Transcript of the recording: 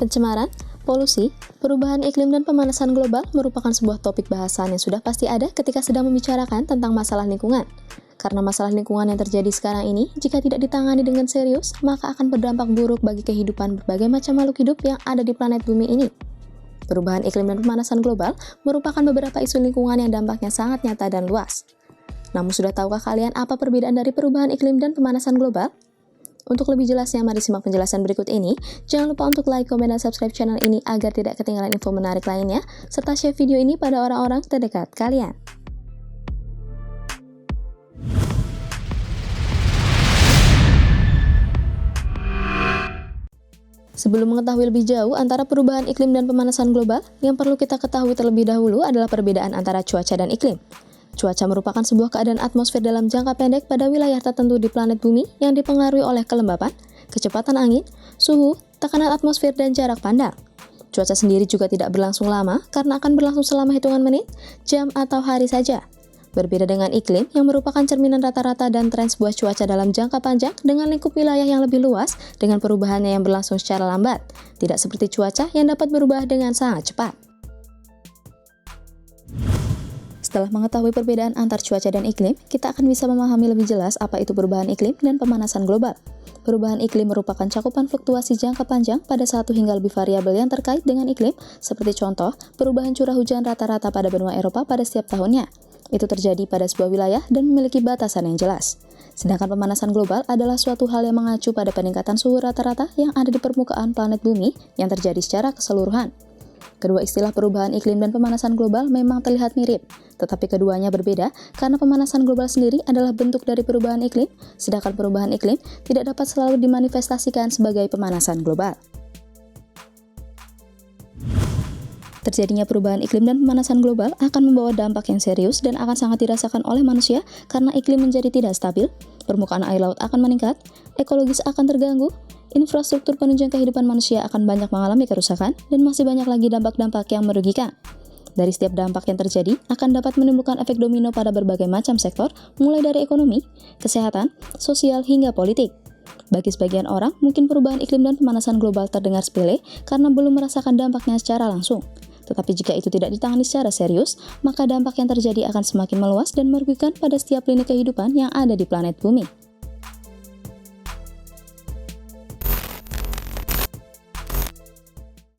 Pencemaran, polusi, perubahan iklim dan pemanasan global merupakan sebuah topik bahasan yang sudah pasti ada ketika sedang membicarakan tentang masalah lingkungan. Karena masalah lingkungan yang terjadi sekarang ini, jika tidak ditangani dengan serius, maka akan berdampak buruk bagi kehidupan berbagai macam makhluk hidup yang ada di planet bumi ini. Perubahan iklim dan pemanasan global merupakan beberapa isu lingkungan yang dampaknya sangat nyata dan luas. Namun sudah tahukah kalian apa perbedaan dari perubahan iklim dan pemanasan global? Untuk lebih jelasnya, mari simak penjelasan berikut ini. Jangan lupa untuk like, komen, dan subscribe channel ini agar tidak ketinggalan info menarik lainnya, serta share video ini pada orang-orang terdekat kalian. Sebelum mengetahui lebih jauh antara perubahan iklim dan pemanasan global, yang perlu kita ketahui terlebih dahulu adalah perbedaan antara cuaca dan iklim. Cuaca merupakan sebuah keadaan atmosfer dalam jangka pendek pada wilayah tertentu di planet bumi yang dipengaruhi oleh kelembapan, kecepatan angin, suhu, tekanan atmosfer, dan jarak pandang. Cuaca sendiri juga tidak berlangsung lama karena akan berlangsung selama hitungan menit, jam, atau hari saja. Berbeda dengan iklim yang merupakan cerminan rata-rata dan tren sebuah cuaca dalam jangka panjang dengan lingkup wilayah yang lebih luas dengan perubahannya yang berlangsung secara lambat, tidak seperti cuaca yang dapat berubah dengan sangat cepat. Setelah mengetahui perbedaan antar cuaca dan iklim, kita akan bisa memahami lebih jelas apa itu perubahan iklim dan pemanasan global. Perubahan iklim merupakan cakupan fluktuasi jangka panjang pada satu hingga lebih variabel yang terkait dengan iklim, seperti contoh, perubahan curah hujan rata-rata pada benua Eropa pada setiap tahunnya. Itu terjadi pada sebuah wilayah dan memiliki batasan yang jelas. Sedangkan pemanasan global adalah suatu hal yang mengacu pada peningkatan suhu rata-rata yang ada di permukaan planet bumi yang terjadi secara keseluruhan. Kedua istilah perubahan iklim dan pemanasan global memang terlihat mirip, tetapi keduanya berbeda karena pemanasan global sendiri adalah bentuk dari perubahan iklim, sedangkan perubahan iklim tidak dapat selalu dimanifestasikan sebagai pemanasan global. Terjadinya perubahan iklim dan pemanasan global akan membawa dampak yang serius dan akan sangat dirasakan oleh manusia karena iklim menjadi tidak stabil, permukaan air laut akan meningkat, ekologis akan terganggu, infrastruktur penunjang kehidupan manusia akan banyak mengalami kerusakan, dan masih banyak lagi dampak-dampak yang merugikan. Dari setiap dampak yang terjadi, akan dapat menimbulkan efek domino pada berbagai macam sektor, mulai dari ekonomi, kesehatan, sosial, hingga politik. Bagi sebagian orang, mungkin perubahan iklim dan pemanasan global terdengar sepele karena belum merasakan dampaknya secara langsung. Tetapi jika itu tidak ditangani secara serius, maka dampak yang terjadi akan semakin meluas dan merugikan pada setiap lini kehidupan yang ada di planet bumi.